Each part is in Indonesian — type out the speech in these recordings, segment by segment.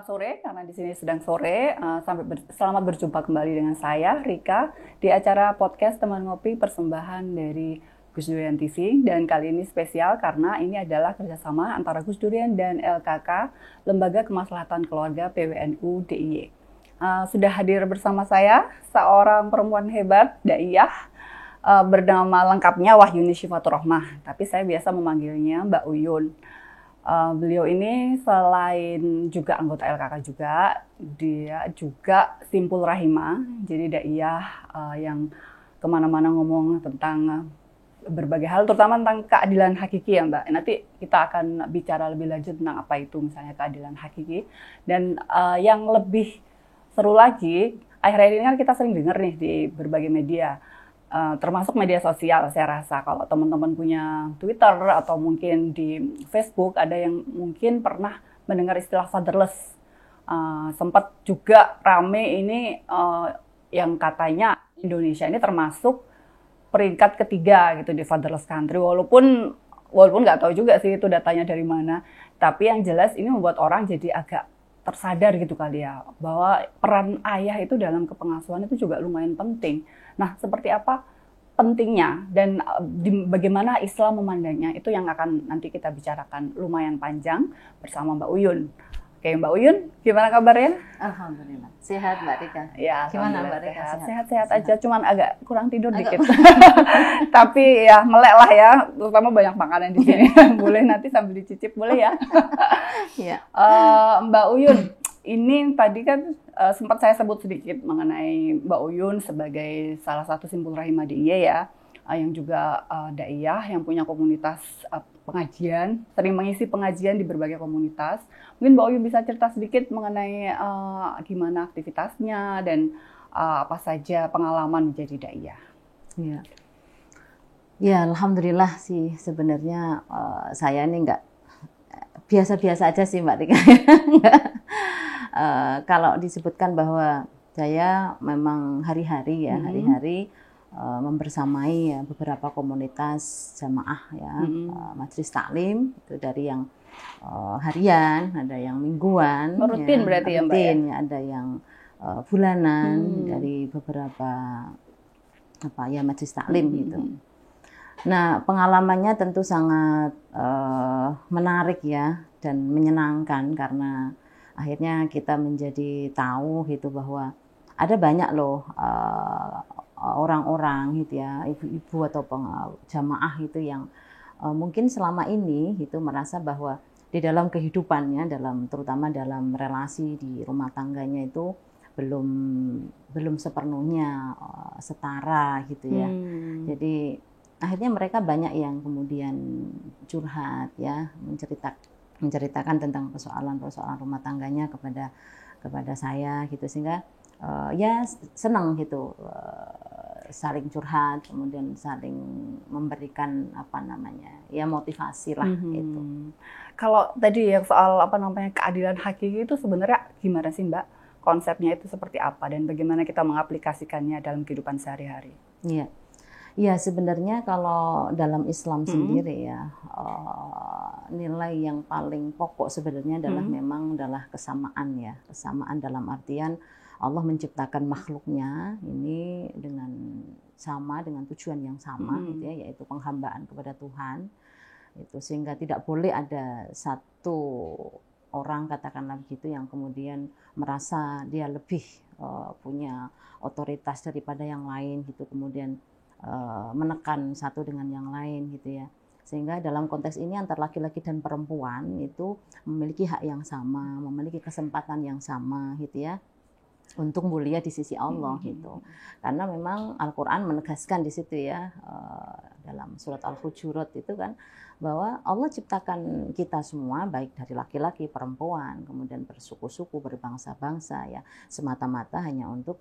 sore, karena di sini sedang sore. Selamat berjumpa kembali dengan saya, Rika, di acara podcast Teman Ngopi persembahan dari Gus Durian TV. Dan kali ini spesial karena ini adalah kerjasama antara Gus Durian dan LKK, Lembaga Kemaslahatan Keluarga PWNU DIY. Sudah hadir bersama saya seorang perempuan hebat, Daiyah, bernama lengkapnya Wahyuni Syifatur Rohmah, tapi saya biasa memanggilnya Mbak Uyun. Beliau ini selain juga anggota LKK juga, dia juga simpul rahimah, jadi daiyah yang kemana-mana ngomong tentang berbagai hal, terutama tentang keadilan hakiki ya Mbak. Nanti kita akan bicara lebih lanjut tentang apa itu misalnya keadilan hakiki. Dan yang lebih seru lagi, akhir-akhir ini kan kita sering dengar nih di berbagai media, termasuk media sosial. Saya rasa kalau teman-teman punya Twitter atau mungkin di Facebook, ada yang mungkin pernah mendengar istilah fatherless. Sempat juga rame ini yang katanya Indonesia ini termasuk peringkat ketiga gitu di fatherless country, walaupun nggak tahu juga sih itu datanya dari mana, tapi yang jelas ini membuat orang jadi agak tersadar gitu kali ya, bahwa peran ayah itu dalam kepengasuhan itu juga lumayan penting. Nah, seperti apa pentingnya dan bagaimana Islam memandangnya, itu yang akan nanti kita bicarakan lumayan panjang bersama Mbak Uyun. Oke, Mbak Uyun, gimana kabarnya? Alhamdulillah, sehat Mbak Rika. Ya, gimana Mbak Rika? Sehat-sehat aja, cuman agak kurang tidur dikit. Tapi ya melek lah ya, terutama banyak makanan di sini. Boleh nanti sambil dicicip, boleh ya? Iya. Mbak Uyun, ini tadi kan sempat saya sebut sedikit mengenai Mbak Uyun sebagai salah satu simpul rahimah DIY ya, yang juga daiyah yang punya komunitas pengajian, sering mengisi pengajian di berbagai komunitas. Mungkin Mbak Uyun bisa cerita sedikit mengenai gimana aktivitasnya dan apa saja pengalaman menjadi daiyah. Iya. Ya, alhamdulillah sih sebenarnya saya ini nggak biasa-biasa aja sih Mbak Rika. Kalau disebutkan bahwa saya memang hari-hari membersamai ya beberapa komunitas jamaah ya, majelis taklim itu dari yang harian, ada yang mingguan, rutin ya, berarti ya Mbak ya? Ada yang bulanan dari beberapa majelis taklim gitu. Nah, pengalamannya tentu sangat menarik ya dan menyenangkan, karena akhirnya kita menjadi tahu gitu bahwa ada banyak loh orang-orang gitu ya, ibu-ibu atau jamaah itu yang mungkin selama ini itu merasa bahwa di dalam kehidupannya, terutama dalam relasi di rumah tangganya itu belum sepenuhnya setara gitu ya. Jadi akhirnya mereka banyak yang kemudian curhat ya, menceritakan tentang persoalan rumah tangganya kepada saya gitu, sehingga ya senang gitu, saling curhat, kemudian saling memberikan motivasi lah itu. Kalau tadi ya soal keadilan hakiki itu sebenarnya gimana sih Mbak? Konsepnya itu seperti apa dan bagaimana kita mengaplikasikannya dalam kehidupan sehari-hari? Iya. Ya, sebenarnya kalau dalam Islam sendiri ya, nilai yang paling pokok sebenarnya adalah kesamaan ya. Kesamaan dalam artian Allah menciptakan makhluknya ini dengan tujuan yang sama gitu ya, yaitu penghambaan kepada Tuhan. Itu sehingga tidak boleh ada satu orang, katakanlah begitu, yang kemudian merasa dia lebih punya otoritas daripada yang lain gitu, kemudian menekan satu dengan yang lain gitu ya. Sehingga dalam konteks ini antar laki-laki dan perempuan itu memiliki hak yang sama, memiliki kesempatan yang sama gitu ya, untuk mulia di sisi Allah gitu. Karena memang Al-Quran menegaskan di situ ya, dalam surat Al-Hujurat itu kan, bahwa Allah ciptakan kita semua baik dari laki-laki, perempuan, kemudian bersuku-suku, berbangsa-bangsa ya, semata-mata hanya untuk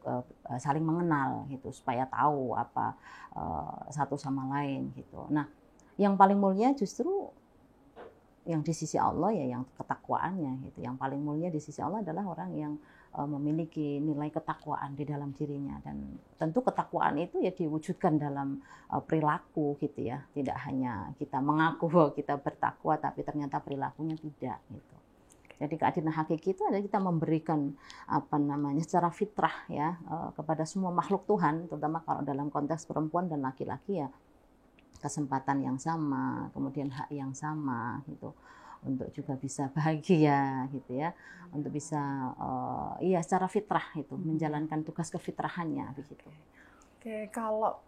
saling mengenal gitu, supaya tahu apa satu sama lain gitu. Nah, yang paling mulia justru yang di sisi Allah ya, yang ketakwaannya gitu. Yang paling mulia di sisi Allah adalah orang yang memiliki nilai ketakwaan di dalam dirinya, dan tentu ketakwaan itu ya diwujudkan dalam perilaku gitu ya. Tidak hanya kita mengaku bahwa kita bertakwa tapi ternyata perilakunya tidak gitu. Jadi keadilan hakiki itu adalah kita memberikan secara fitrah ya kepada semua makhluk Tuhan, terutama kalau dalam konteks perempuan dan laki-laki ya, kesempatan yang sama, kemudian hak yang sama gitu, untuk juga bisa bahagia gitu ya, untuk bisa secara fitrah itu menjalankan tugas kefitrahannya begitu. Oke, kalau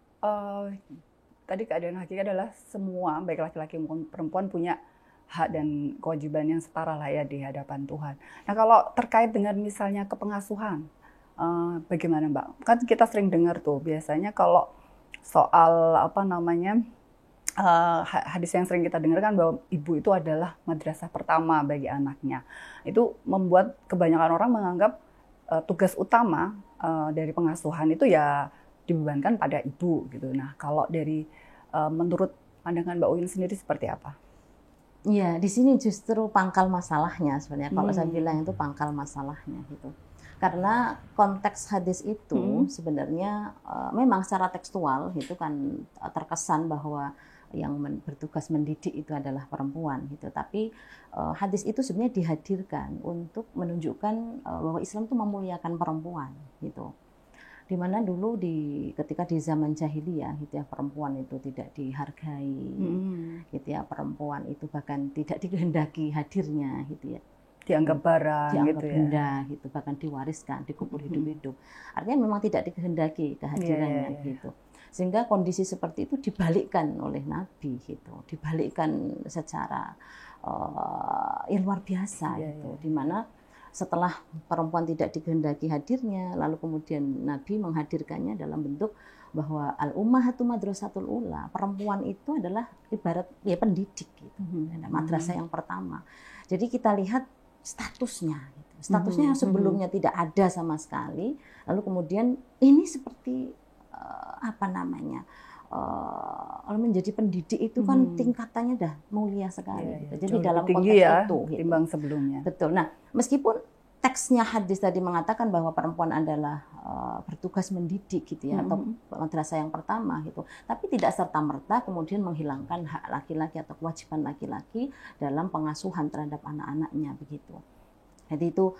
tadi keadilan hakiki adalah semua baik laki-laki maupun perempuan punya hak dan kewajiban yang setara lah ya di hadapan Tuhan. Nah, kalau terkait dengan misalnya kepengasuhan, bagaimana Mbak? Kan kita sering dengar tuh biasanya kalau soal hadis yang sering kita dengar kan bahwa ibu itu adalah madrasah pertama bagi anaknya. Itu membuat kebanyakan orang menganggap tugas utama dari pengasuhan itu ya dibebankan pada ibu gitu. Nah, kalau dari menurut pandangan Mbak Uin sendiri seperti apa? Iya, di sini justru pangkal masalahnya sebenarnya. Kalau saya bilang itu pangkal masalahnya gitu. Karena konteks hadis itu sebenarnya memang secara tekstual itu kan terkesan bahwa yang bertugas mendidik itu adalah perempuan gitu. Tapi hadis itu sebenarnya dihadirkan untuk menunjukkan bahwa Islam itu memuliakan perempuan gitu. Dimana dulu ketika di zaman jahiliyah gitu ya, perempuan itu tidak dihargai gitu ya, perempuan itu bahkan tidak dikehendaki hadirnya gitu ya, dianggap barang, dianggap gitu benda ya, gitu, bahkan diwariskan, dikubur hidup-hidup. Artinya memang tidak dikehendaki kehadirannya gitu. Sehingga kondisi seperti itu dibalikkan oleh Nabi gitu, dibalikkan secara luar biasa gitu, dimana setelah perempuan tidak dikehendaki hadirnya, lalu kemudian Nabi menghadirkannya dalam bentuk bahwa al-ummahatu madrasatul ula, perempuan itu adalah ibarat ya pendidik gitu, madrasah yang pertama. Jadi kita lihat statusnya gitu. Statusnya yang sebelumnya tidak ada sama sekali, lalu kemudian ini seperti menjadi pendidik itu kan tingkatannya dah mulia sekali. Gitu. Jadi dalam konteks itu timbang sebelumnya. Betul. Nah, meskipun teksnya hadis tadi mengatakan bahwa perempuan adalah bertugas mendidik gitu ya, atau madrasah yang pertama gitu, tapi tidak serta-merta kemudian menghilangkan hak laki-laki atau kewajiban laki-laki dalam pengasuhan terhadap anak-anaknya begitu. Jadi itu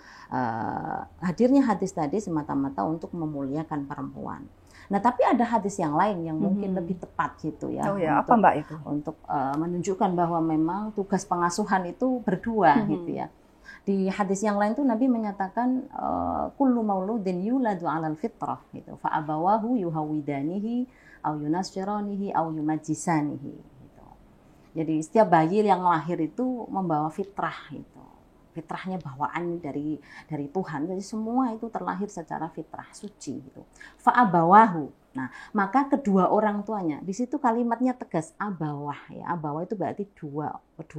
hadirnya hadis tadi semata-mata untuk memuliakan perempuan. Nah, tapi ada hadis yang lain yang mungkin lebih tepat gitu ya. Oh ya, apa Mbak itu? Untuk menunjukkan bahwa memang tugas pengasuhan itu berdua gitu ya. Di hadis yang lain tuh Nabi menyatakan kullu mauludin yuladu 'alal fitrah gitu. Fa abawahu yuhawidanihi au yunasyranihi au yumajjisanihi gitu. Jadi setiap bayi yang lahir itu membawa fitrah gitu. Fitrahnya bawaan dari Tuhan. Jadi semua itu terlahir secara fitrah suci gitu. Fa'abawahu. Nah, maka kedua orang tuanya. Di situ kalimatnya tegas abawah ya. Abawah itu berarti dua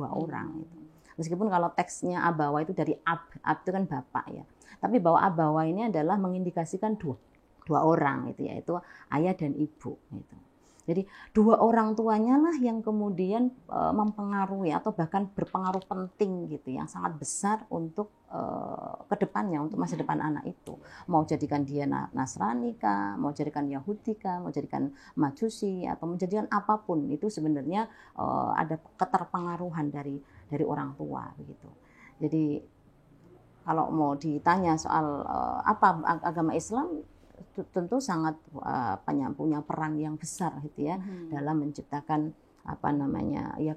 orang gitu. Meskipun kalau teksnya abawah itu dari ab itu kan bapak ya. Tapi bahwa abawah ini adalah mengindikasikan dua orang gitu, yaitu ayah dan ibu gitu. Jadi dua orang tuanya lah yang kemudian mempengaruhi atau bahkan berpengaruh penting gitu, yang sangat besar untuk kedepannya, untuk masa depan anak itu. Mau jadikan dia Nasrani kah, mau jadikan Yahudi kah, mau jadikan Majusi atau menjadikan apapun, itu sebenarnya ada keterpengaruhan dari orang tua begitu. Jadi kalau mau ditanya soal apa agama Islam, tentu sangat punya peran yang besar gitu ya dalam menciptakan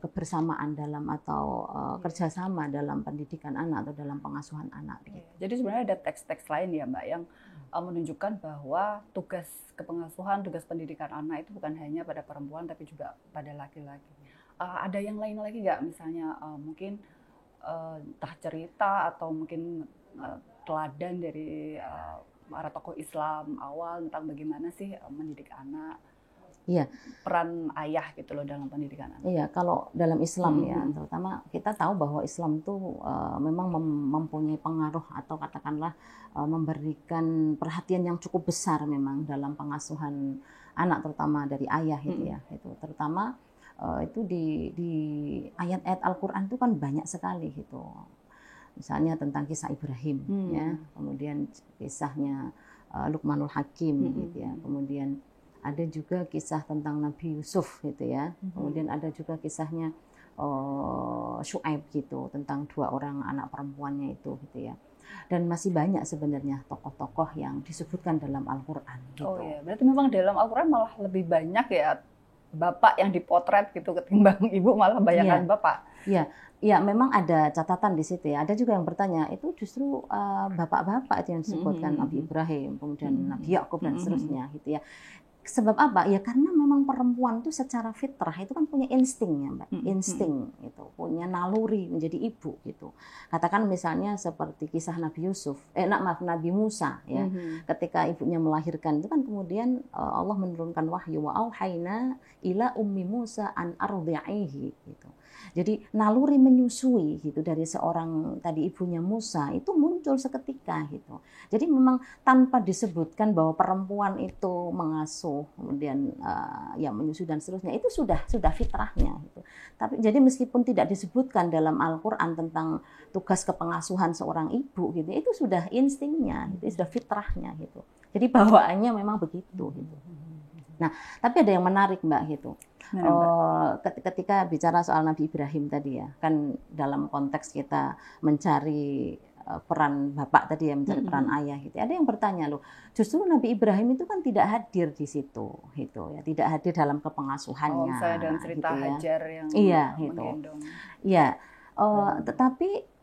kebersamaan dalam atau kerjasama dalam pendidikan anak atau dalam pengasuhan anak. Gitu. Jadi sebenarnya ada teks-teks lain ya Mbak yang menunjukkan bahwa tugas kepengasuhan, tugas pendidikan anak itu bukan hanya pada perempuan tapi juga pada laki-laki. Ada yang lain lagi nggak, misalnya mungkin entah cerita atau mungkin teladan dari para tokoh Islam awal tentang bagaimana sih mendidik anak, peran ayah gitu loh dalam pendidikan anak. Iya, kalau dalam Islam ya, terutama kita tahu bahwa Islam tuh memang mempunyai pengaruh atau katakanlah memberikan perhatian yang cukup besar memang dalam pengasuhan anak, terutama dari ayah gitu ya. Itu terutama itu di ayat-ayat Al-Qur'an itu kan banyak sekali gitu. Misalnya tentang kisah Ibrahim ya, kemudian kisahnya Luqmanul Hakim gitu ya. Kemudian ada juga kisah tentang Nabi Yusuf gitu ya. Kemudian ada juga kisahnya Syuaib gitu, tentang 2 orang anak perempuannya itu gitu ya. Dan masih banyak sebenarnya tokoh-tokoh yang disebutkan dalam Al-Qur'an gitu. Oh iya, berarti memang dalam Al-Qur'an malah lebih banyak ya bapak yang dipotret gitu ketimbang ibu, malah banyakan bapak. Iya, ya memang ada catatan di situ ya. Ada juga yang bertanya, itu justru bapak-bapak itu yang disebutkan, Nabi Ibrahim, kemudian Nabi Yakub dan seterusnya gitu ya. Sebab apa? Ya karena memang perempuan itu secara fitrah itu kan punya insting ya Mbak, insting itu, punya naluri menjadi ibu gitu. Katakan misalnya seperti kisah Nabi Nabi Musa ya, ketika ibunya melahirkan itu kan kemudian Allah menurunkan wahyu, wa auhayna ila ummi Musa an ardhi'ihi gitu. Jadi naluri menyusui gitu dari seorang tadi ibunya Musa itu muncul seketika gitu. Jadi memang tanpa disebutkan bahwa perempuan itu mengasuh, kemudian ya menyusui dan seterusnya, itu sudah fitrahnya gitu. Tapi jadi meskipun tidak disebutkan dalam Al-Qur'an tentang tugas kepengasuhan seorang ibu gitu, itu sudah instingnya, itu sudah fitrahnya gitu. Jadi bawaannya memang begitu gitu. Nah, tapi ada yang menarik Mbak gitu. Ketika bicara soal Nabi Ibrahim tadi ya, kan dalam konteks kita mencari peran bapak tadi ya, mencari peran ayah gitu. Ada yang bertanya loh, justru Nabi Ibrahim itu kan tidak hadir di situ gitu ya, tidak hadir dalam kepengasuhannya. Oh, saya dalam cerita gitu ya. Hajar yang menggendong. Iya, tetapi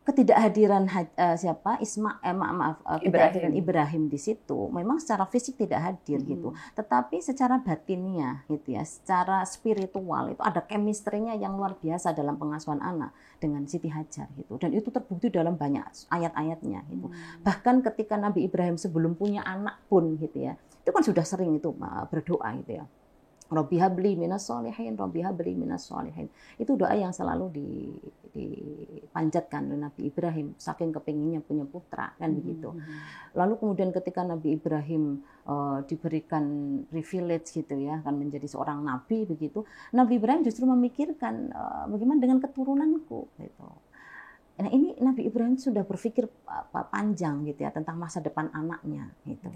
ketidakhadiran ketidakhadiran Ibrahim di situ memang secara fisik tidak hadir gitu, tetapi secara batinnya gitu ya, secara spiritual itu ada chemistry-nya yang luar biasa dalam pengasuhan anak dengan Siti Hajar gitu, dan itu terbukti dalam banyak ayat-ayatnya gitu. Bahkan ketika Nabi Ibrahim sebelum punya anak pun gitu ya, itu kan sudah sering itu berdoa gitu ya. Rabbi habli minas sholihin, Rabbi habli minas sholihin. Itu doa yang selalu dipanjatkan oleh Nabi Ibrahim, saking kepinginnya punya putra kan begitu. Lalu kemudian ketika Nabi Ibrahim diberikan privilege gitu ya, kan menjadi seorang nabi begitu, Nabi Ibrahim justru memikirkan bagaimana dengan keturunanku gitu. Nah, ini Nabi Ibrahim sudah berpikir panjang gitu ya tentang masa depan anaknya gitu.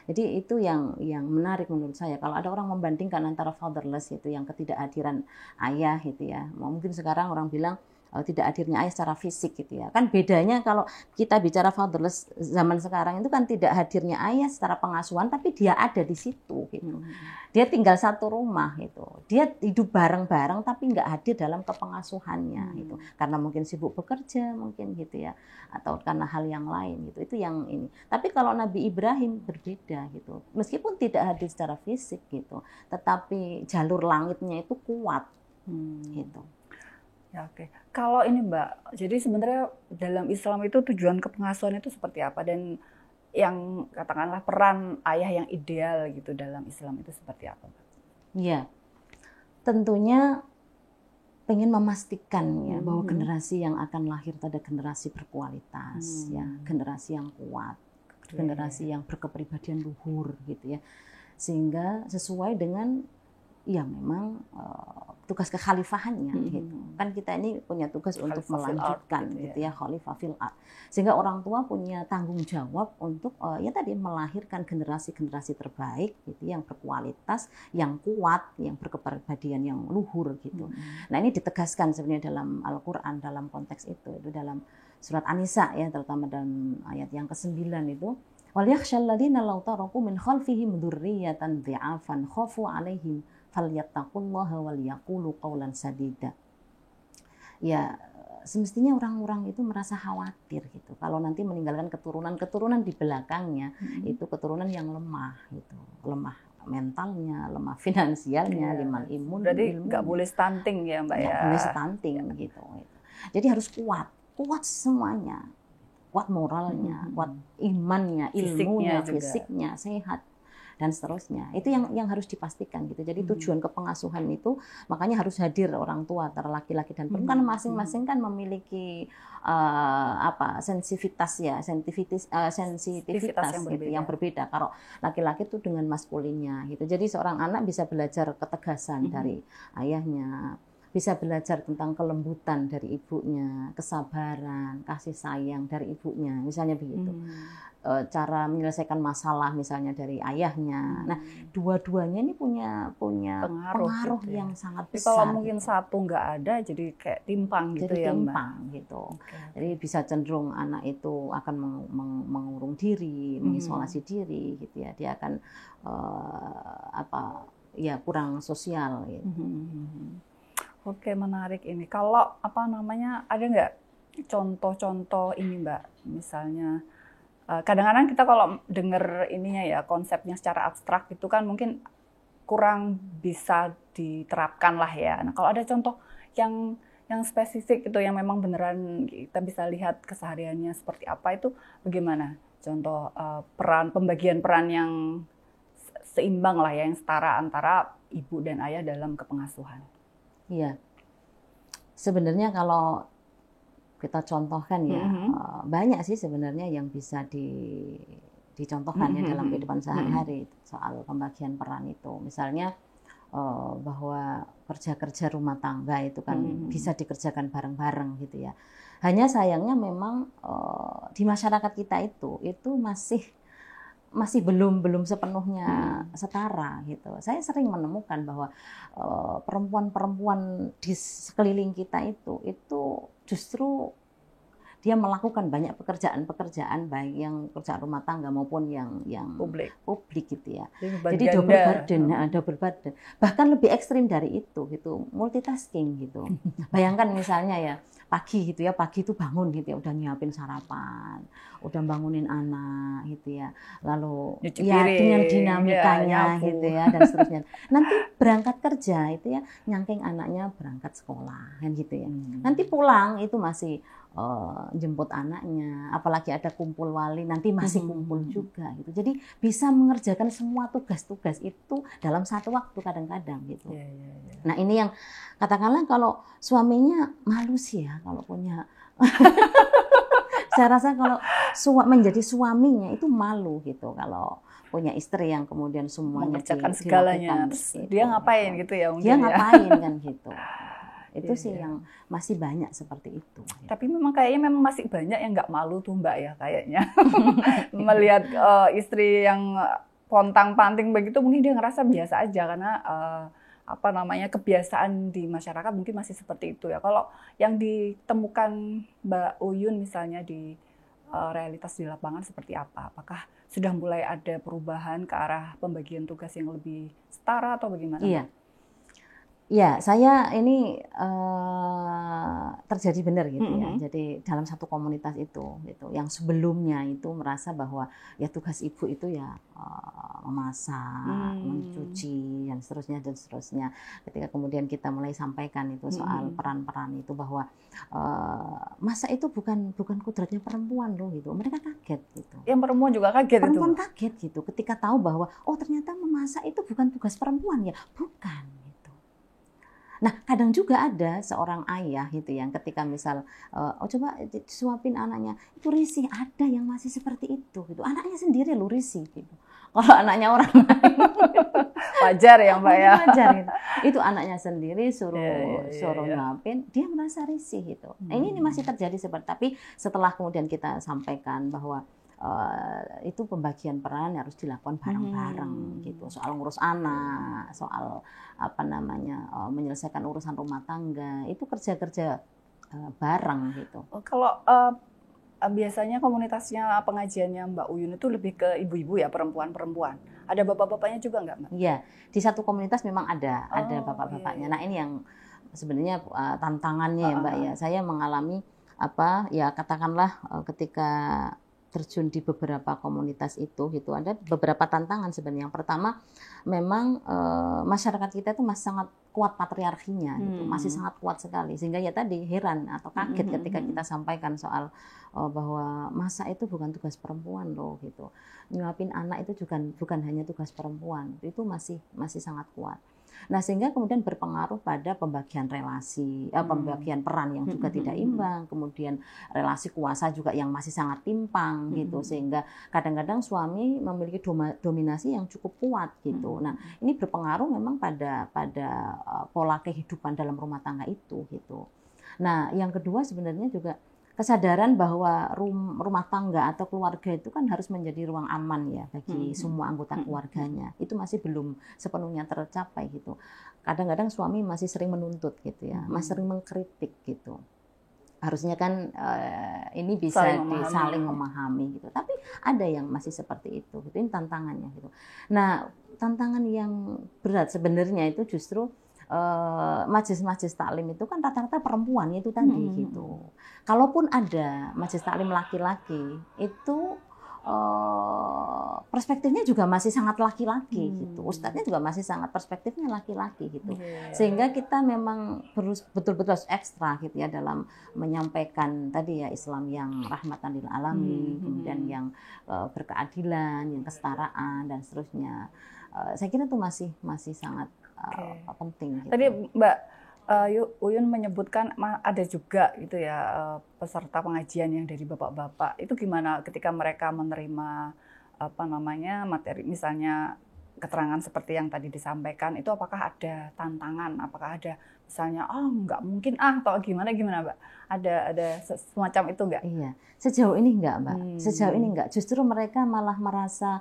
Jadi itu yang menarik menurut saya. Kalau ada orang membandingkan antara fatherless itu, yang ketidakhadiran ayah gitu ya. Mungkin sekarang orang bilang tidak hadirnya ayah secara fisik gitu ya. Kan bedanya kalau kita bicara fatherless zaman sekarang itu kan tidak hadirnya ayah secara pengasuhan, tapi dia ada di situ gitu. Dia tinggal satu rumah gitu. Dia hidup bareng-bareng tapi nggak hadir dalam kepengasuhannya gitu. Karena mungkin sibuk bekerja mungkin gitu ya, atau karena hal yang lain gitu. Itu yang ini. Tapi kalau Nabi Ibrahim berbeda gitu. Meskipun tidak hadir secara fisik gitu, tetapi jalur langitnya itu kuat gitu. Ya, oke. Kalau ini Mbak, jadi sebenarnya dalam Islam itu tujuan kepengasuhan itu seperti apa, dan yang katakanlah peran ayah yang ideal gitu dalam Islam itu seperti apa, Mbak? Iya, tentunya pengen memastikan ya bahwa generasi yang akan lahir pada generasi berkualitas, ya, generasi yang kuat, generasi yang berkepribadian luhur gitu ya, sehingga sesuai dengan ya memang tugas kekhalifahannya gitu. Kan kita ini punya tugas untuk melanjutkan gitu ya, khalifah fil ard. Sehingga orang tua punya tanggung jawab untuk ya tadi melahirkan generasi-generasi terbaik gitu, yang berkualitas, yang kuat, yang berkepribadian yang luhur gitu. Nah, ini ditegaskan sebenarnya dalam Al-Qur'an dalam konteks itu dalam surat An-Nisa ya, terutama dalam ayat yang ke-9 itu, wal yakhshal ladzina law taraku min khalfihim dzurriyyatan dhi'afan khafu 'alaihim falyattaqullaha wal yaqulu qawlan sadida. Ya, semestinya orang-orang itu merasa khawatir gitu kalau nanti meninggalkan keturunan di belakangnya itu keturunan yang lemah gitu, lemah mentalnya, lemah finansialnya, lemah imun. Berarti nggak boleh stunting ya Mbak ya? Nggak boleh stunting gitu. Jadi harus kuat semuanya, kuat moralnya, kuat imannya, ilmunya, fisiknya sehat dan seterusnya. Itu yang harus dipastikan gitu. Jadi tujuan kepengasuhan itu makanya harus hadir orang tua antara laki-laki dan perempuan, karena masing-masing kan memiliki sensitivitas yang berbeda. Kalau laki-laki itu dengan maskulinnya gitu. Jadi seorang anak bisa belajar ketegasan dari ayahnya, bisa belajar tentang kelembutan dari ibunya, kesabaran, kasih sayang dari ibunya, misalnya begitu. Cara menyelesaikan masalah misalnya dari ayahnya. Nah, dua-duanya ini punya pengaruh gitu yang sangat Jadi besar. kalau mungkin satu nggak ada, jadi kayak timpang gitu jadi ya, Mbak. timpang gitu. Jadi bisa cenderung anak itu akan mengurung diri, mengisolasi diri, gitu ya. Dia akan kurang sosial. Gitu. Oke, menarik ini. Kalau ada nggak contoh-contoh ini, Mbak? Misalnya kadang-kadang kita kalau dengar ininya ya, konsepnya secara abstrak itu kan mungkin kurang bisa diterapkan lah ya. Nah, kalau ada contoh yang spesifik itu yang memang beneran kita bisa lihat kesehariannya seperti apa, itu bagaimana? Contoh pembagian peran yang seimbang lah ya, yang setara antara ibu dan ayah dalam kepengasuhan. Iya. Sebenarnya kalau kita contohkan ya, banyak sih sebenarnya yang bisa dicontohkan ya dalam kehidupan sehari-hari soal pembagian peran itu. Misalnya bahwa kerja-kerja rumah tangga itu kan bisa dikerjakan bareng-bareng gitu ya. Hanya sayangnya memang di masyarakat kita itu masih belum sepenuhnya setara gitu. Saya sering menemukan bahwa perempuan-perempuan di sekeliling kita itu justru dia melakukan banyak pekerjaan baik yang pekerjaan rumah tangga maupun yang publik gitu ya. Jadi double burden. Bahkan lebih ekstrim dari itu gitu, multitasking gitu. Bayangkan misalnya ya, pagi itu bangun gitu ya, udah nyiapin sarapan, udah bangunin anak gitu ya. Lalu dengan dinamikanya gitu ya dan seterusnya. Nanti berangkat kerja itu ya, nyangking anaknya berangkat sekolah kan gitu ya. Nanti pulang itu masih jemput anaknya, apalagi ada kumpul wali nanti masih kumpul juga gitu. Jadi bisa mengerjakan semua tugas-tugas itu dalam satu waktu kadang-kadang gitu. Nah, ini yang katakanlah kalau suaminya malu sih ya kalau punya saya rasa kalau menjadi suaminya itu malu gitu kalau punya istri yang kemudian semuanya mengerjakan segalanya. Terus gitu, dia ngapain gitu ya mungkin. Dia ngapain kan gitu. Itu sih yang masih banyak seperti itu. Tapi kayaknya masih banyak yang nggak malu tuh, Mbak ya kayaknya. Melihat istri yang pontang-panting begitu, mungkin dia ngerasa biasa aja karena kebiasaan di masyarakat mungkin masih seperti itu ya. Kalau yang ditemukan Mbak Uyun misalnya di realitas di lapangan seperti apa? Apakah sudah mulai ada perubahan ke arah pembagian tugas yang lebih setara atau bagaimana? Iya. Ya, saya ini terjadi benar gitu ya. Jadi dalam satu komunitas itu gitu, yang sebelumnya itu merasa bahwa ya tugas ibu itu ya memasak, mencuci dan seterusnya. Ketika kemudian kita mulai sampaikan itu soal peran-peran itu bahwa masak itu bukan kudratnya perempuan loh gitu. Mereka kaget gitu. Yang perempuan juga kaget Perempuan kaget gitu ketika tahu bahwa oh ternyata memasak itu bukan tugas perempuan ya, bukan. Nah, kadang juga ada seorang ayah gitu yang ketika misal coba suapin anaknya, itu risih, ada yang masih seperti itu gitu. Anaknya sendiri lu risih gitu. Kalau anaknya orang lain wajar ya, Mbak ya. Wajar gitu. Itu anaknya sendiri suruh nyuapin, dia merasa risih gitu. Nah, ini masih terjadi seperti, tapi setelah kemudian kita sampaikan bahwa itu pembagian peran harus dilakukan bareng-bareng gitu. Soal ngurus anak, soal menyelesaikan urusan rumah tangga, itu kerja-kerja bareng gitu. Kalau biasanya komunitasnya pengajiannya Mbak Uyun itu lebih ke ibu-ibu ya, perempuan-perempuan. Ada bapak-bapaknya juga nggak, Mbak? Iya, di satu komunitas memang ada bapak-bapaknya. Nah, ini yang sebenarnya tantangannya ya, Mbak ya. Saya mengalami katakanlah ketika terjun di beberapa komunitas itu gitu, ada beberapa tantangan sebenarnya. Yang pertama, memang masyarakat kita itu masih sangat kuat patriarkinya gitu, masih sangat kuat sekali, sehingga ya tadi heran atau kaget ketika kita sampaikan soal bahwa masak itu bukan tugas perempuan loh gitu, nyuapin anak itu juga bukan hanya tugas perempuan, itu masih sangat kuat. Nah, sehingga kemudian berpengaruh pada pembagian relasi, pembagian peran yang juga tidak imbang, kemudian relasi kuasa juga yang masih sangat timpang gitu, sehingga kadang-kadang suami memiliki dominasi yang cukup kuat gitu. Nah, ini berpengaruh memang pada pola kehidupan dalam rumah tangga itu gitu. Nah, yang kedua sebenarnya juga kesadaran bahwa rumah tangga atau keluarga itu kan harus menjadi ruang aman ya bagi semua anggota keluarganya. Itu masih belum sepenuhnya tercapai gitu. Kadang-kadang suami masih sering menuntut gitu ya, masih sering mengkritik gitu. Harusnya kan ini bisa saling memahami gitu. Tapi ada yang masih seperti itu. Gitu. Ini tantangannya gitu. Nah, tantangan yang berat sebenarnya itu justru majelis-majelis taklim itu kan rata-rata perempuan itu tadi gitu. Kalaupun ada majelis taklim laki-laki itu perspektifnya juga masih sangat laki-laki gitu. Ustadznya juga masih sangat perspektifnya laki-laki gitu. Sehingga kita memang betul-betul harus ekstra gitu ya dalam menyampaikan tadi ya Islam yang rahmatan lil alamin, kemudian yang berkeadilan, yang kesetaraan dan seterusnya. Saya kira itu masih sangat penting. Gitu. Tadi Mbak Uyun menyebutkan ada juga gitu ya peserta pengajian yang dari bapak-bapak. Itu gimana ketika mereka menerima materi misalnya keterangan seperti yang tadi disampaikan, itu apakah ada tantangan? Apakah ada misalnya nggak mungkin atau gimana Mbak? Ada semacam itu nggak? Iya, sejauh ini nggak Mbak. Sejauh ini nggak. Justru mereka malah merasa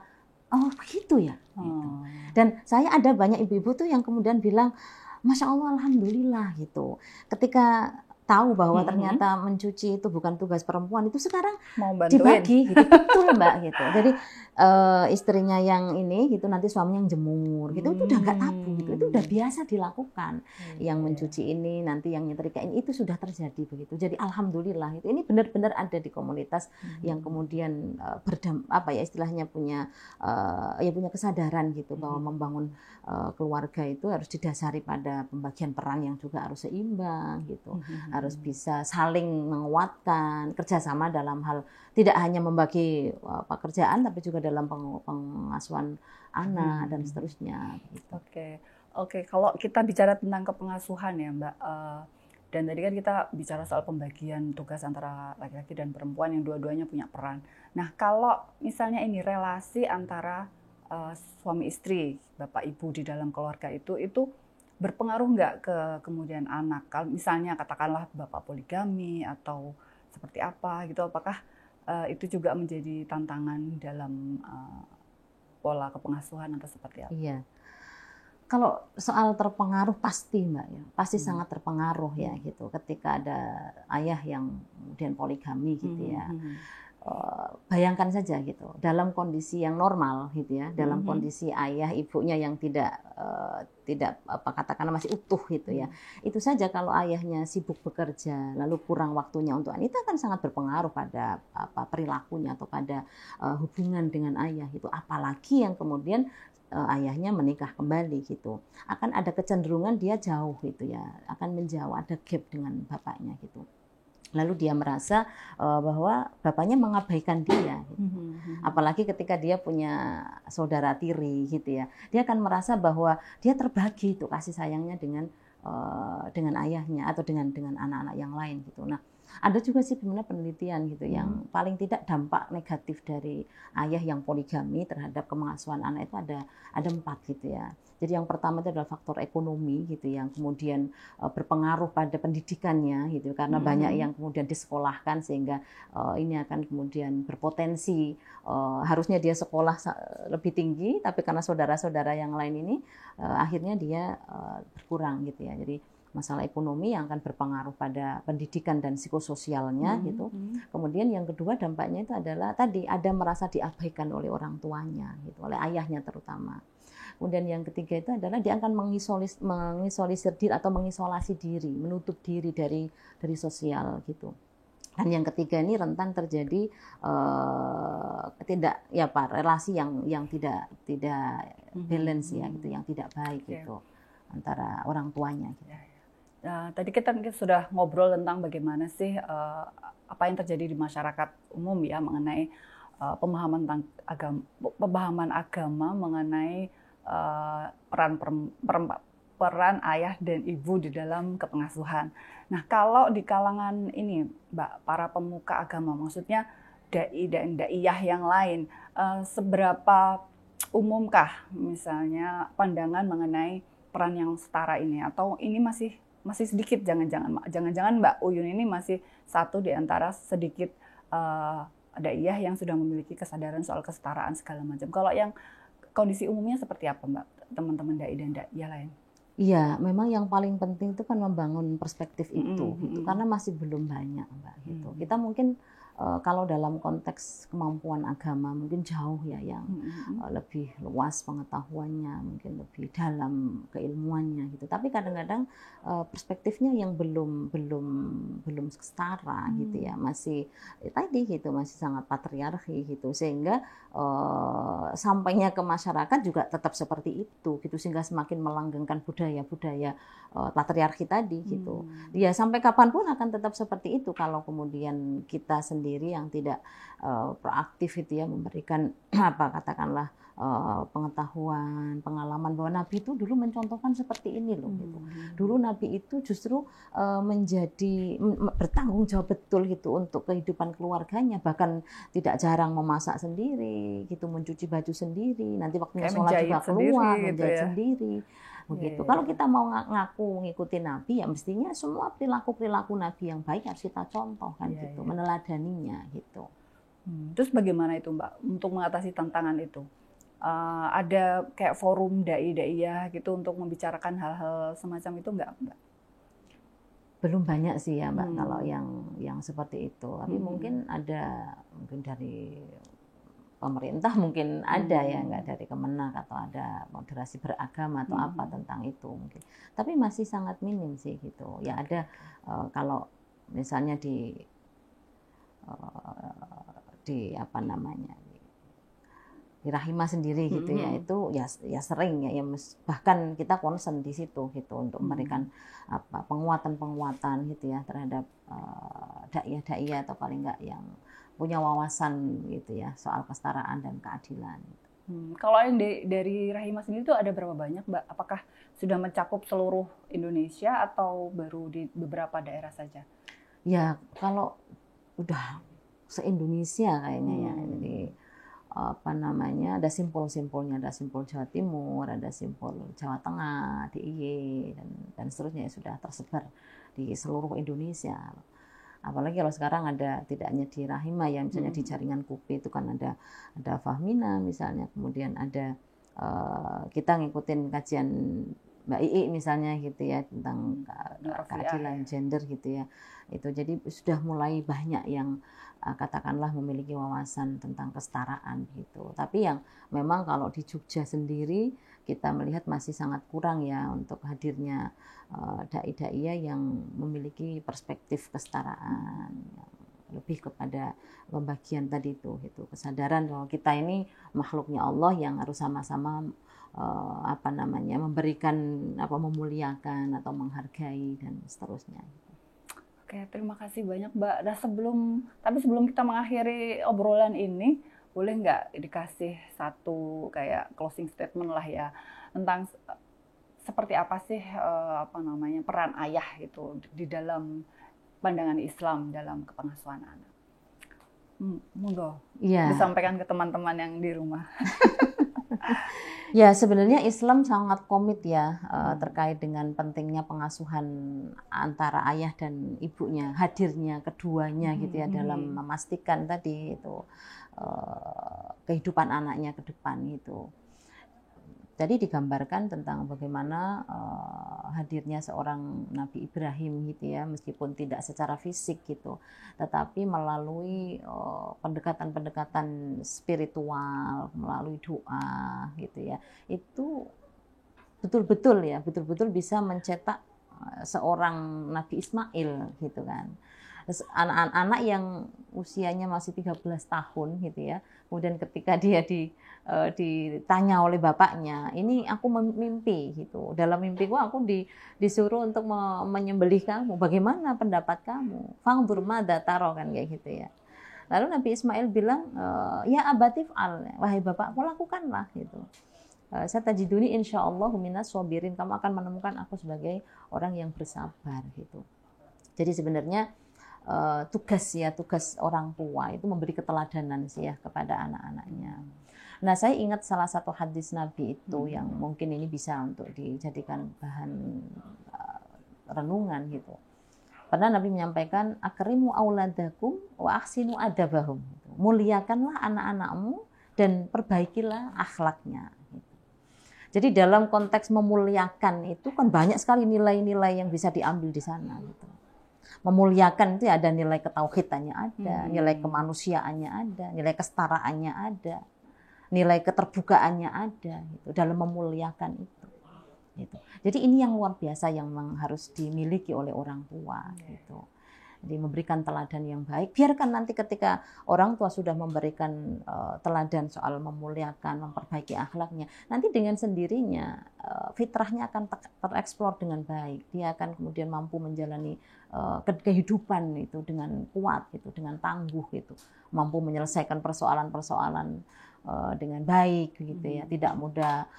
begitu ya. Gitu. Dan saya ada banyak ibu-ibu tuh yang kemudian bilang, Masya Allah, Alhamdulillah gitu. Ketika tahu bahwa ternyata mencuci itu bukan tugas perempuan, itu sekarang mau dibagi gitu, betul Mbak gitu. Jadi istrinya yang ini gitu, nanti suaminya yang jemur gitu, itu udah nggak tabu gitu, itu udah biasa dilakukan. Yang mencuci ini, nanti yang nyetrika ini, itu sudah terjadi begitu. Jadi alhamdulillah itu ini benar-benar ada di komunitas yang kemudian istilahnya punya kesadaran gitu bahwa membangun keluarga itu harus didasari pada pembagian peran yang juga harus seimbang gitu. Harus bisa saling menguatkan, kerjasama dalam hal tidak hanya membagi pekerjaan, tapi juga dalam pengasuhan anak dan seterusnya. Gitu. Oke. Kalau kita bicara tentang kepengasuhan ya Mbak, dan tadi kan kita bicara soal pembagian tugas antara laki-laki dan perempuan yang dua-duanya punya peran. Nah, kalau misalnya ini relasi antara suami istri, bapak ibu di dalam keluarga itu berpengaruh nggak ke kemudian anak? Kalau misalnya katakanlah bapak poligami atau seperti apa gitu, apakah itu juga menjadi tantangan dalam pola kepengasuhan atau seperti apa? Iya. Kalau soal terpengaruh pasti Mbak ya, pasti sangat terpengaruh ya gitu. Ketika ada ayah yang kemudian poligami gitu ya. Bayangkan saja gitu, dalam kondisi yang normal gitu ya, dalam kondisi ayah ibunya yang tidak katakanlah masih utuh gitu ya, itu saja kalau ayahnya sibuk bekerja lalu kurang waktunya untuk itu akan sangat berpengaruh pada perilakunya atau pada hubungan dengan ayah itu, apalagi yang kemudian ayahnya menikah kembali gitu, akan ada kecenderungan dia jauh gitu ya, akan menjauh, ada gap dengan bapaknya gitu. Lalu dia merasa bahwa bapaknya mengabaikan dia, gitu. Apalagi ketika dia punya saudara tiri, gitu ya, dia akan merasa bahwa dia terbagi itu kasih sayangnya dengan ayahnya atau dengan anak-anak yang lain, gitu. Nah, ada juga sih sebenarnya penelitian gitu yang paling tidak dampak negatif dari ayah yang poligami terhadap pengasuhan anak itu ada 4 gitu ya. Jadi yang pertama itu adalah faktor ekonomi gitu yang kemudian berpengaruh pada pendidikannya gitu karena banyak yang kemudian disekolahkan sehingga ini akan kemudian berpotensi harusnya dia sekolah lebih tinggi tapi karena saudara-saudara yang lain ini akhirnya dia berkurang gitu ya. Jadi masalah ekonomi yang akan berpengaruh pada pendidikan dan psikososialnya gitu. Kemudian yang kedua dampaknya itu adalah tadi ada merasa diabaikan oleh orang tuanya gitu, oleh ayahnya terutama. Kemudian yang ketiga itu adalah dia akan mengisolisir diri atau mengisolasi diri, menutup diri dari sosial gitu. Dan yang ketiga ini rentan terjadi relasi yang tidak balance ya gitu, yang tidak baik gitu antara orang tuanya gitu. Nah, tadi kita sudah ngobrol tentang bagaimana sih apa yang terjadi di masyarakat umum ya mengenai pemahaman agama mengenai peran peran ayah dan ibu di dalam kepengasuhan. Nah, kalau di kalangan ini, Mbak, para pemuka agama, maksudnya dai dan daiyah yang lain, seberapa umumkah misalnya pandangan mengenai peran yang setara ini, atau ini masih sedikit, jangan-jangan Mbak Uyun ini masih satu di antara sedikit daiyah yang sudah memiliki kesadaran soal kesetaraan segala macam. Kalau yang kondisi umumnya seperti apa, Mbak, teman-teman dai dan daiyah lain? Iya, memang yang paling penting itu kan membangun perspektif itu, gitu. Karena masih belum banyak, Mbak. Gitu. Kita mungkin kalau dalam konteks kemampuan agama mungkin jauh ya yang lebih luas pengetahuannya, mungkin lebih dalam keilmuannya gitu. Tapi kadang-kadang perspektifnya yang belum setara gitu ya, masih tadi gitu, masih sangat patriarki gitu, sehingga sampainya ke masyarakat juga tetap seperti itu gitu, sehingga semakin melanggengkan budaya-budaya patriarki tadi gitu. Ya sampai kapanpun akan tetap seperti itu kalau kemudian kita sendiri yang tidak proaktif itu ya, memberikan katakanlah pengetahuan, pengalaman bahwa Nabi itu dulu mencontohkan seperti ini loh gitu. Dulu Nabi itu justru menjadi bertanggung jawab betul gitu untuk kehidupan keluarganya, bahkan tidak jarang memasak sendiri gitu, mencuci baju sendiri, nanti waktunya sholat juga keluar, menjahit sendiri begitu. Kalau kita mau ngaku ngikutin Nabi ya mestinya semua perilaku Nabi yang baik harus kita contoh kan gitu, meneladaninya gitu. Terus bagaimana itu, Mbak, untuk mengatasi tantangan itu? Ada kayak forum daiyah gitu untuk membicarakan hal-hal semacam itu nggak, Mbak? Belum banyak sih ya, Mbak, kalau yang seperti itu. Tapi mungkin dari pemerintah mungkin ada ya, nggak dari Kemenak atau ada moderasi beragama atau apa tentang itu mungkin. Tapi masih sangat minim sih gitu. Ya ada kalau misalnya di apa namanya di Rahimah sendiri gitu ya, itu ya sering ya bahkan kita concern di situ gitu untuk memberikan penguatan gitu ya terhadap daiyah atau paling enggak yang punya wawasan gitu ya soal kesetaraan dan keadilan. Kalau yang dari Rahimah sendiri itu ada berapa banyak, Mbak? Apakah sudah mencakup seluruh Indonesia atau baru di beberapa daerah saja? Ya kalau udah se-Indonesia kayaknya ya. Jadi ada simpul-simpulnya, ada simpul Jawa Timur, ada simpul Jawa Tengah, DIY dan seterusnya sudah tersebar di seluruh Indonesia. Apalagi kalau sekarang ada tidak hanya di Rahimah ya, misalnya di jaringan KUPI itu kan ada Fahmina misalnya, kemudian ada kita ngikutin kajian Mbak Ii misalnya gitu ya tentang keadilan gender gitu ya. Itu jadi sudah mulai banyak yang katakanlah memiliki wawasan tentang kesetaraan gitu. Tapi yang memang kalau di Jogja sendiri kita melihat masih sangat kurang ya untuk hadirnya dai-daiyah yang memiliki perspektif kesetaraan, lebih kepada pembagian tadi itu gitu, kesadaran bahwa kita ini makhluknya Allah yang harus sama-sama memberikan memuliakan atau menghargai dan seterusnya. Oke, terima kasih banyak, Mbak. Nah, sebelum kita mengakhiri obrolan ini, boleh nggak dikasih satu kayak closing statement lah ya tentang seperti apa sih peran ayah gitu di dalam pandangan Islam dalam kepengasuhan anak. Monggo disampaikan ke teman-teman yang di rumah. Ya sebenarnya Islam sangat komit ya terkait dengan pentingnya pengasuhan antara ayah dan ibunya, hadirnya keduanya gitu ya dalam memastikan tadi itu kehidupan anaknya ke depan itu. Jadi digambarkan tentang bagaimana hadirnya seorang Nabi Ibrahim gitu ya, meskipun tidak secara fisik gitu, tetapi melalui pendekatan-pendekatan spiritual, melalui doa gitu ya, itu betul-betul bisa mencetak seorang Nabi Ismail gitu kan. Anak-anak yang usianya masih 13 tahun gitu ya, kemudian ketika dia ditanya oleh bapaknya, ini aku mimpi gitu, dalam mimpiku aku disuruh untuk menyembelih kamu, bagaimana pendapat kamu, fangdur madza taro kan kayak gitu ya. Lalu Nabi Ismail bilang, ya abatif al, wahai bapakku lakukanlah gitu. satajiduni insyaallah minas sabirin, kamu akan menemukan aku sebagai orang yang bersabar gitu. Jadi sebenarnya tugas orang tua itu memberi keteladanan sih ya kepada anak-anaknya. Nah, saya ingat salah satu hadis Nabi itu yang mungkin ini bisa untuk dijadikan bahan renungan gitu. Pernah Nabi menyampaikan, akrimu auladakum wa ahsinu adabahum. Muliakanlah anak-anakmu dan perbaikilah akhlaknya. Jadi dalam konteks memuliakan itu kan banyak sekali nilai-nilai yang bisa diambil di sana. Gitu. Memuliakan itu ada nilai ketauhidannya ada, nilai kemanusiaannya ada, nilai kesetaraannya ada, nilai keterbukaannya ada. Gitu, dalam memuliakan itu. Gitu. Jadi ini yang luar biasa yang memang harus dimiliki oleh orang tua. Gitu. Jadi memberikan teladan yang baik. Biarkan nanti ketika orang tua sudah memberikan teladan soal memuliakan, memperbaiki akhlaknya, nanti dengan sendirinya fitrahnya akan tereksplor dengan baik. Dia akan kemudian mampu menjalani kehidupan itu dengan kuat, gitu, dengan tangguh, gitu, mampu menyelesaikan persoalan-persoalan dengan baik, gitu ya, tidak mudah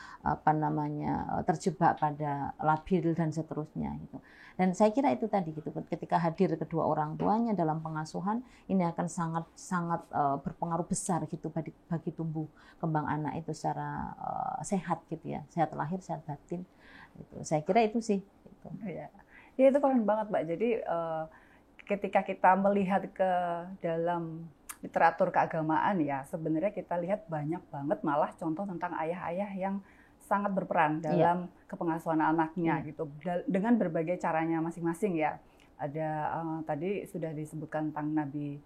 terjebak pada labil dan seterusnya, gitu. Dan saya kira itu tadi gitu, ketika hadir kedua orang tuanya dalam pengasuhan, ini akan sangat berpengaruh besar gitu bagi tumbuh kembang anak itu secara sehat gitu ya, sehat lahir, sehat batin. Gitu. Saya kira itu sih. Gitu. Ya, itu keren banget Mbak. Jadi ketika kita melihat ke dalam literatur keagamaan ya, sebenarnya kita lihat banyak banget malah contoh tentang ayah-ayah yang sangat berperan dalam kepengasuhan anaknya gitu, dengan berbagai caranya masing-masing ya. Ada tadi sudah disebutkan tentang Nabi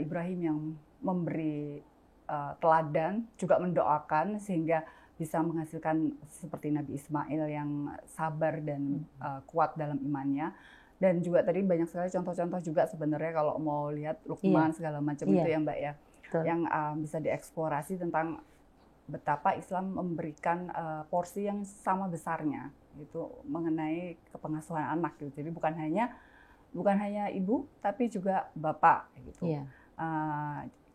Ibrahim yang memberi teladan, juga mendoakan sehingga bisa menghasilkan seperti Nabi Ismail yang sabar dan kuat dalam imannya. Dan juga tadi banyak sekali contoh-contoh juga sebenarnya kalau mau lihat Luqman segala macam itu ya Mbak ya. Betul. Yang bisa dieksplorasi tentang betapa Islam memberikan porsi yang sama besarnya gitu mengenai kepengasuhan anak gitu. Jadi bukan hanya ibu tapi juga bapak gitu.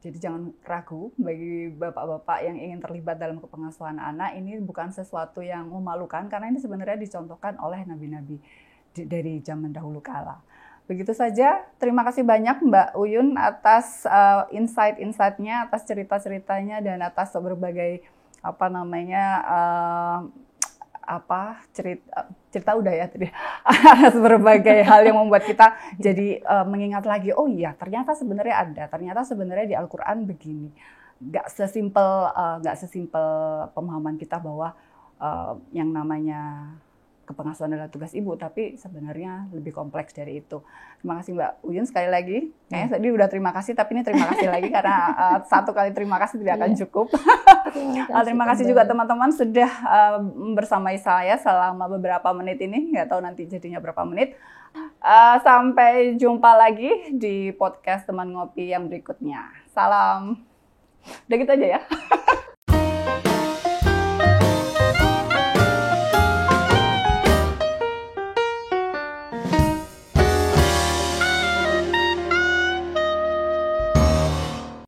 Jadi jangan ragu bagi bapak-bapak yang ingin terlibat dalam kepengasuhan anak, ini bukan sesuatu yang memalukan karena ini sebenarnya dicontohkan oleh nabi-nabi dari zaman dahulu kala. Begitu saja, terima kasih banyak Mbak Uyun atas insight-insightnya, atas cerita-ceritanya, dan atas berbagai cerita udah ya tadi, atas berbagai hal yang membuat kita jadi mengingat lagi, oh iya ternyata sebenarnya di Al-Quran begini. Nggak sesimpel pemahaman kita bahwa yang namanya kepengasuhan adalah tugas ibu, tapi sebenarnya lebih kompleks dari itu. Terima kasih Mbak Uyun sekali lagi. Kayaknya tadi udah terima kasih, tapi ini terima kasih lagi karena satu kali terima kasih tidak akan cukup. Terima kasih juga teman-teman sudah bersamai saya selama beberapa menit ini. Nggak tahu nanti jadinya berapa menit. Sampai jumpa lagi di podcast Teman Ngopi yang berikutnya. Salam. Udah gitu aja ya.